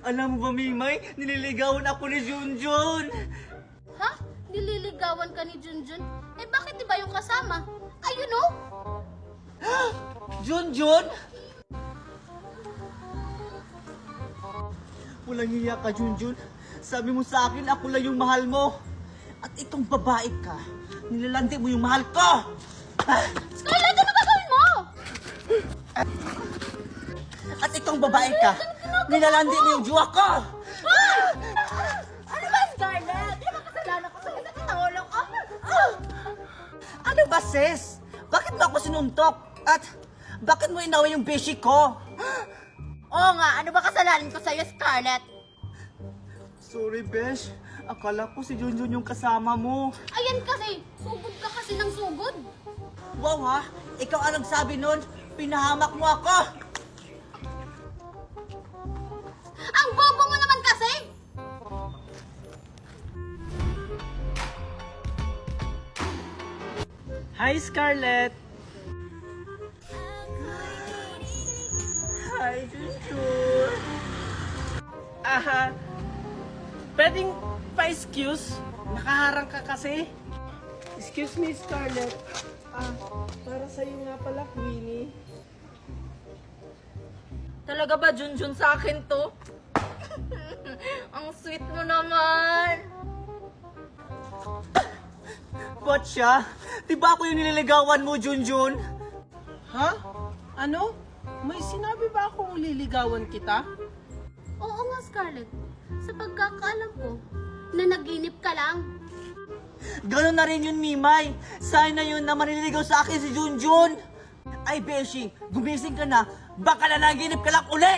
Alam mo ba, Mimay? Nililigawan ako ni Junjun. Ha? Nililigawan ka ni Junjun? Eh bakit iba yung kasama? Ayun oh! Junjun? Walang hiya ka, Junjun. Sabi mo sa akin, ako lang yung mahal mo. At itong babae ka, nilalandi mo yung mahal ko! Scarlett, ano gagawin mo? At itong babae ka, nilalandi mo yung jowa ko! Ano ba, Scarlett? Di ba kasalanan ko sa'yo? Sakit ang ulo ko? Ano ba, sis? Bakit mo ako sinuntok? At bakit mo inaway yung beshi ko? Oo nga, ano ba kasalanan ko sa'yo, Scarlett? Sorry, Besh. Akala ko si Junjun yung kasama mo. Ayan kasi, sugod ka kasi ng sugod. Wow ha? Ikaw ang nagsabi nun? Pinahamak mo ako! Ang bobo mo naman kasi! Hi, Scarlett! Hi, Junjun! Pwedeng pa-excuse? Nakaharang ka kasi. Excuse me, Scarlett. Para sa'yo nga pala, Queenie. Talaga ba, Junjun, sa akin to? Ang sweet mo naman! Ba't siya? Di ba ako yung nililigawan mo, Junjun? Ha? Ano? May sinabi ba akong liligawan kita? Oo nga, Scarlett. Sa pagkakaalam ko, na naginip ka lang. Ganon na rin yun, Mimay. Sana yun na maniligaw sa akin si Junjun. Ay, Beshi, gumising ka na. Baka nanaginip ka lang uli!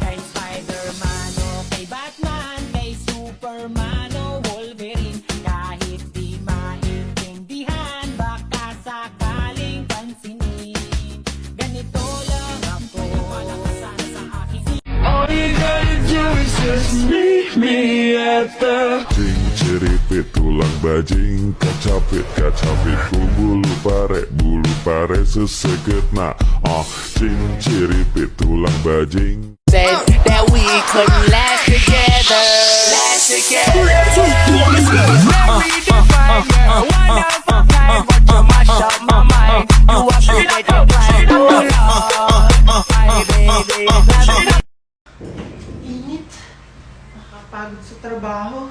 Kay Spider-Man o kay Batman, kay Superman o Wolverine, kahit di maintindihan, baka sakaling pansinin. Ganito lang ako, walang kasana sa aking All you gotta do is just meet me at the Ceripit tulang bajing kacapit bulu pare seseget na ceripit tulang bajing said that we couldn't last together. Marry the fire, one of a kind, but you mash up my mind. You have to get your pride, oh Lord, my baby. Init. Nakapagod sa trabaho.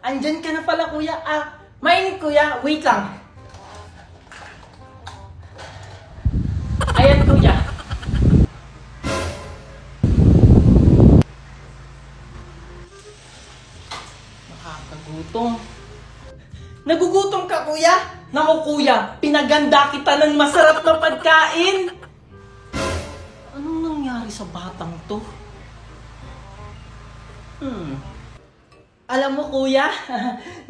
Andyan ka na pala, kuya. Mainit, kuya. Wait lang. Ayan, kuya. Nakakagutom. Nagugutom ka, kuya? Naku, kuya. Pinaganda kita ng masarap na pagkain. Anong nangyari sa batang to? Alam mo, kuya,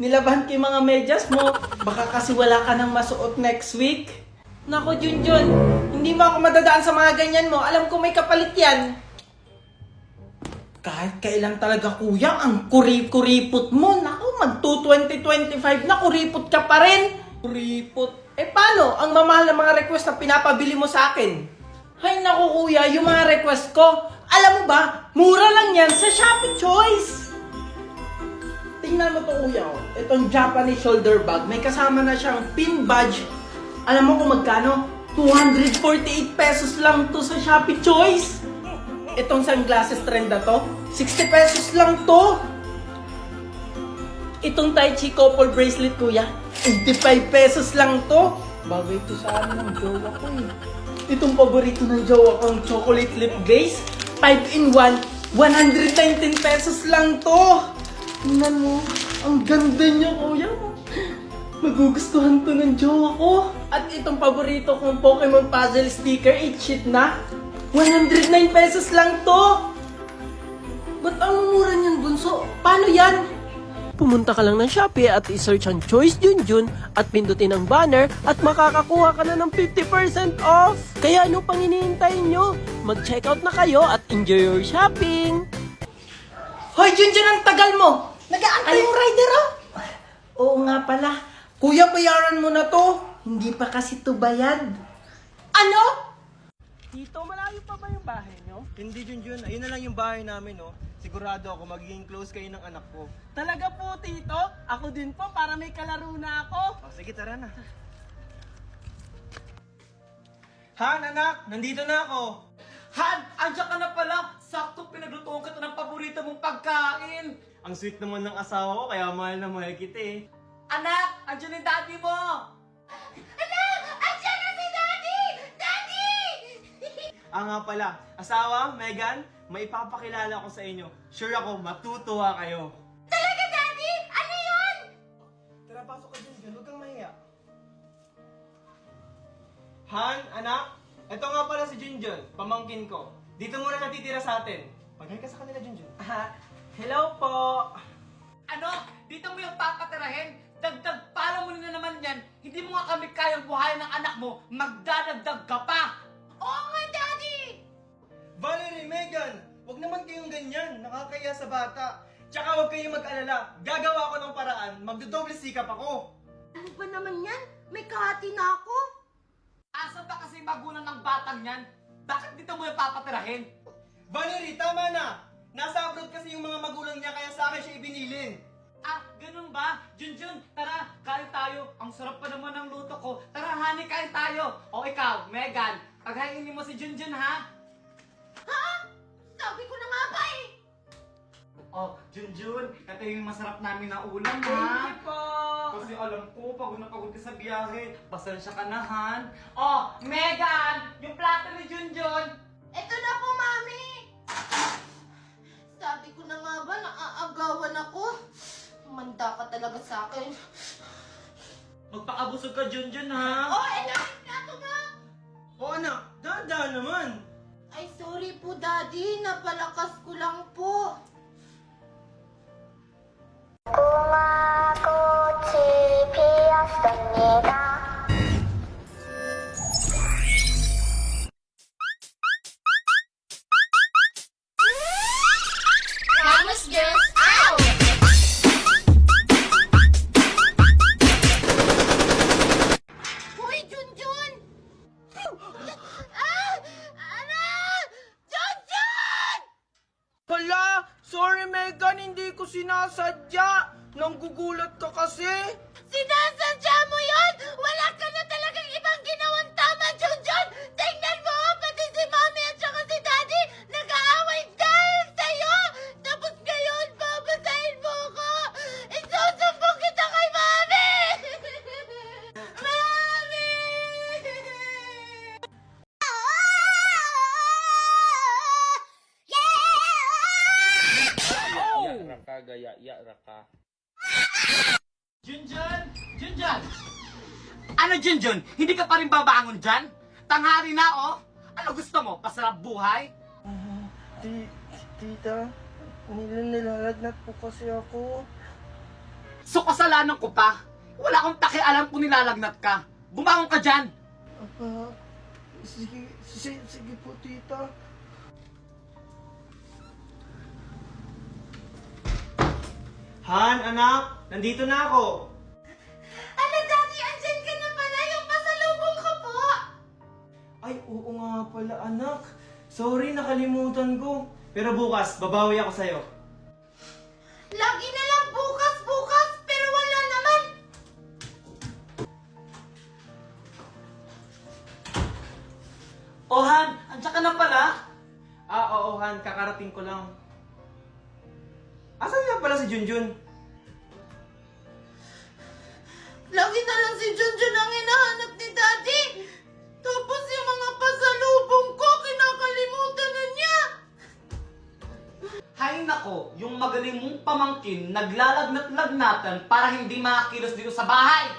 nilaban ko yung mga medyas mo. Baka kasi wala ka nang masuot next week. Nako, Junjun, hindi mo ako madadaan sa mga ganyan mo. Alam ko may kapalit yan. Kahit kailan talaga, kuya, ang kuripot mo. Nako, mag-2025 na, kuripot ka pa rin. Kuripot. Eh, paano? Ang mamahal na mga request na pinapabili mo sa akin. Hay, nako, kuya, yung mga request ko, alam mo ba, mura lang yan sa Shopee Choice. Tingnan mo to, kuya. Itong Japanese shoulder bag. May kasama na siyang pin badge. Alam mo kung magkano? 248 pesos lang to sa Shopee Choice. Itong sunglasses trend na to, 60 pesos lang to. Itong Tai Chi couple bracelet, kuya, 85 pesos lang to. Bagay to sa ano ng jowa ko eh. Itong paborito ng jowa kong chocolate lip glaze, 5-in-1, 119 pesos lang to. Tingnan mo, ang ganda niya, kuya. Magugustuhan to ng jowa ko. At itong paborito kong Pokemon puzzle sticker, 8-sheet na. 109 pesos lang to. Ba't ang mura niyan, bunso? Paano yan? Pumunta ka lang ng Shopee at i-search ang Choice Junjun at pindutin ang banner at makakakuha ka na ng 50% off. Kaya ano pang hinihintay nyo? Mag-checkout na kayo at enjoy your shopping. Hoy, Junjun, ang tagal mo! Nag-aantay yung rider, oh! Oo nga pala. Kuya, bayaran mo na to. Hindi pa kasi to bayad. Ano? Tito, malayo pa ba yung bahay nyo? Hindi, Junjun. Ayun na lang yung bahay namin, no? Sigurado ako magiging close kayo ng anak ko. Talaga po, Tito? Ako din po, para may kalaro na ako. O, sige, tara na. Han, anak! Nandito na ako! Han, andyan ka na pala. Sakto pinaglutuan ka ng paborito mong pagkain. Ang sweet naman ng asawa ko, kaya mahal na mahal kita eh. Anak, andyan yung daddy mo. Anak! Andiyan na si Daddy! Daddy! Nga pala, asawa, Megan, may ipapakilala ko sa inyo. Sure ako, matutuwa kayo. Talaga, Daddy? Ano yun? Tara, pasok ka dyan, huwag kang mahiya. Han, anak, ito nga pala si Junjun, pamangkin ko. Dito muna natitira sa atin. Mag-hi ka sa kanila, Junjun. Hello po. Ano? Dito mo yung papatirahin? Dagdag pala mo na naman yan. Hindi mo nga kami kayang buhayin ng anak mo. Magdadagdag ka pa. Oo nga, Daddy! Valerie, Megan, huwag naman kayong ganyan. Nakakaya sa bata. Tsaka huwag kayong mag-alala. Gagawa ko ng paraan. Magdodoble sikap ako. Ano ba naman yan? May kahati na ako. Asa ba kasi magulang ng batang yan? Bakit dito mo yung papatirahin? Valerie, tama na. Nasa abroad kasi yung mga magulang niya kaya sa akin siya ibinilin. Ah, ganun ba? Junjun, tara, kain tayo. Ang sarap pa naman ng luto ko. Tara, honey, kain tayo. O ikaw, Megan, paghainin mo si Junjun, ha? Ha? Sabi ko na nga ba eh! Oh, Junjun, ito yung masarap namin na ulam, ha? Thank you po. Kasi alam ko, pagod na pagod ka sa biyahe. Pasensya ka na, Han. Oh, Megan, yung plato ni Junjun. Ito na po, Mami! Sabi ko na nga ba, naaagawan ako. Manda ka talaga sa akin. Magpakabusog ka, Junjun, ha? Oh, ito yung plato mo! O anak, dahan-dahan naman. Ay, sorry po, Daddy. Napalakas ko lang po. Promise Girls out! Hoy, Junjun! Ah! Ano? Junjun! Hala, sorry Megan, hindi ko sinasadya. Nanggugulat ka kasi. Sinasadya mo yun! Wala ka na talagang ibang ginawang tama, Junjun! Tingnan mo, pati si Mami at saka si Daddy nag-aaway dahil sa'yo! Tapos ngayon, babasahin mo ko! Isusumbong kita kay Mami! Mami! Junjun! Junjun! Ano, Junjun? Hindi ka pa rin babangon dyan? Tanghari na, oh! Ano gusto mo? Pasarap buhay? Tita, nilalagnat po kasi ako. So, kasalanan ko pa? Wala akong pakialam kung nilalagnat ka. Bumangon ka dyan! Sige po, tita. Han, anak, nandito na ako. Ano, Daddy? Andyan ka na pala! Yung pasalubong ko po! Ay, oo nga pala, anak. Sorry, nakalimutan ko. Pero bukas, babawi ako sa'yo. Lagi na lang bukas, pero wala naman! Oh, Han! Andiyan ka na pala? Oo, Han, kakarating ko lang. Asan nga pala si Junjun? Lagi na lang si Junjun ang hinahanap ni Daddy! Tapos yung mga pasalubong ko, kinakalimutan na niya! Hay nako, yung magaling mong pamangkin naglalagnat-lagnatan para hindi makakilos dito sa bahay.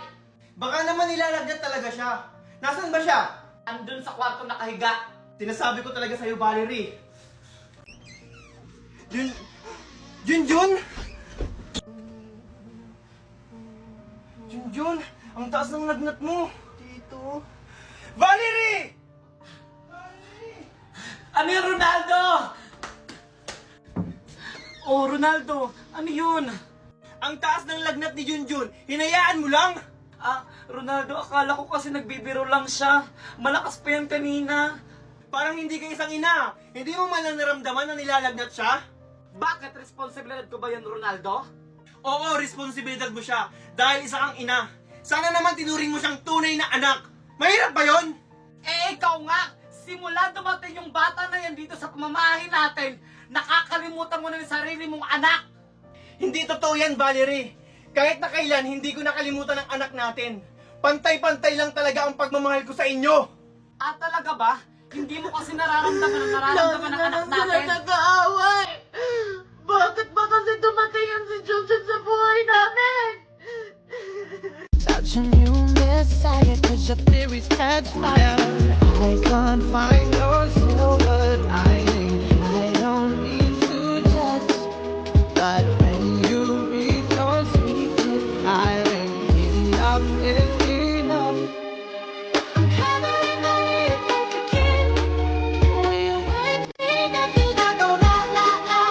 Baka naman nilalagnat talaga siya. Nasaan ba siya? Andun sa kwarto nakahiga. Sinasabi ko talaga sa'yo, Valerie. Junjun! Junjun, ang taas ng lagnat mo. Tito. Valerie! Ano yun, Ronaldo? Oh, Ronaldo, ano yun? Ang taas ng lagnat ni Junjun, hinayaan mo lang? Ah, Ronaldo, akala ko kasi nagbibiro lang siya. Malakas pa yan kanina. Parang hindi ka isang ina. Hindi mo man lang naramdaman na nilalagnat siya? Bakit responsibilidad ko ba yun, Ronaldo? Oo, responsibilidad mo siya. Dahil isa kang ina. Sana naman tinuring mo siyang tunay na anak. Mahirap ba yon? Eh, ikaw nga! Simula dumating yung bata na yan dito sa pamamahay natin, nakakalimutan mo na yung sarili mong anak! Hindi totoo yan, Valerie. Kahit na kailan, hindi ko nakalimutan ang anak natin. Pantay-pantay lang talaga ang pagmamahal ko sa inyo. Ah, talaga ba? Hindi mo kasi nararamdaman ang nararamdaman ng anak natin? nag-aaway. Bakit ba kasi dumating yan si Junjun sa buhay namin? Such a new messiah, cause your theories catch fire. I can't find your silver lining. I don't mean to judge, but when you read your secret island, enough is enough. I'm having a real like a kid. Will you wait me that you don't go la la la?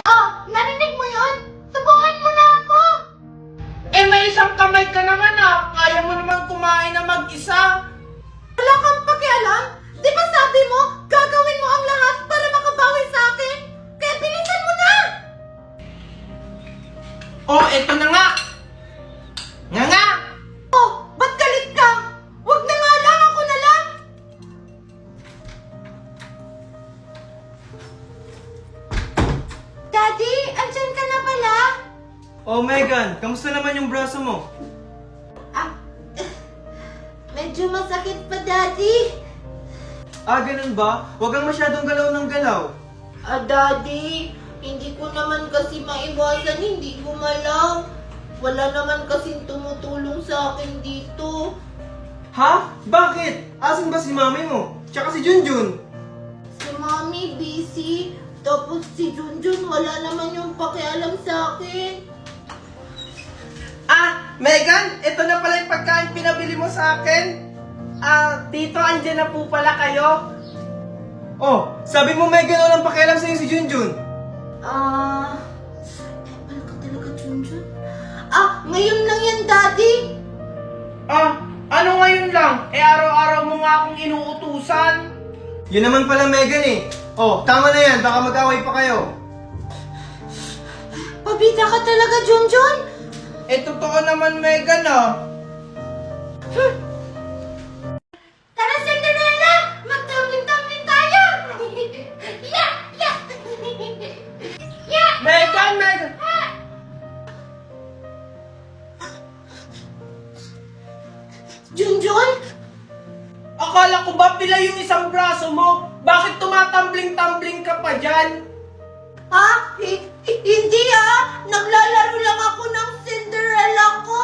Oh, narinig mo yun? Subukan mo na ako! Eh, may isang kamay ka naman ah. Kaya mo naman kumain na mag-isa. Wala kang pakialam? Di ba sabi mo, gagawin mo ang lahat para makabawi sa akin? Kaya bilisan mo na! Oh, eto na nga. Nga nga. Oh, ba't galit ka? Wag na nga lang, ako na lang! Daddy, andyan ka na pala? Oh, Megan, kamusta naman yung braso mo? Ah, medyo masakit pa, Daddy. Ah, ganun ba? Huwag kang masyadong galaw ng galaw. Ah, Daddy, hindi ko naman kasi maiwasan, hindi gumalaw. Wala naman kasing tumutulong sa akin dito. Ha? Bakit? Asan ba si mami mo? Tsaka si Junjun? Si Mommy busy, tapos si Junjun wala naman yung pakialam sa akin. Ah, Megan, ito na pala yung pagkain pinabili mo sa akin. Ah, dito, andyan na po pala kayo. Oh, sabi mo Megan walang pakialam sa'yo si Junjun. Wala ka talaga, Junjun? Ah, ngayon lang yan, Daddy. Ah, ano ngayon lang? Eh, araw-araw mo nga akong inuutusan. Yun naman pala Megan eh. Oh, tama na yan, baka mag-away pa kayo. Pabida ka talaga, Junjun? Eh, totoo naman, Megan ah. Tara, Cinderella! Magtumbling-tumbling tayo! Yeah! Yeah! Yeah! Megan, Megan! Junjun? Akala ko ba pila yung isang braso mo? Bakit tumatambling-tambling ka pa dyan? Ha? Hindi ah! Naglalaro lang ako ng Cinderella ko!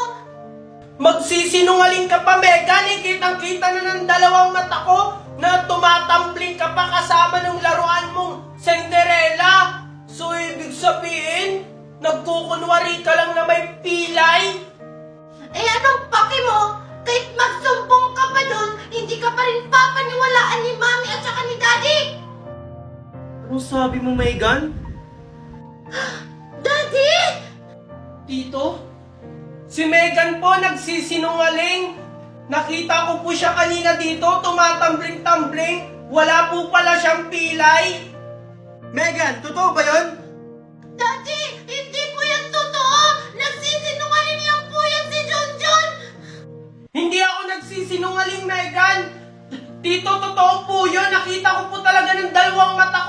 Magsisinungaling ka pa, Megan. Eh, kitang-kita na ng dalawang mata ko na tumatambling ka pa kasama ng laruan mong Cinderella. So, ibig sabihin, nagkukunwari ka lang na may pilay? Eh anong paki mo? Kahit magsumbong ka pa doon, hindi ka pa rin papaniwalaan ni Mami at saka ni Daddy! Anong sabi mo Megan? Daddy! Tito? Si Megan po nagsisinungaling. Nakita ko po siya kanina dito, tumatambling-tambling. Wala po pala siyang pilay. Megan, totoo ba yun? Daddy! Hindi po yan totoo! Nagsisinungaling lang po yan si Junjun! Hindi ako nagsisinungaling, Megan. Tito, totoo po yun. Nakita ko po talaga ng dalawang mata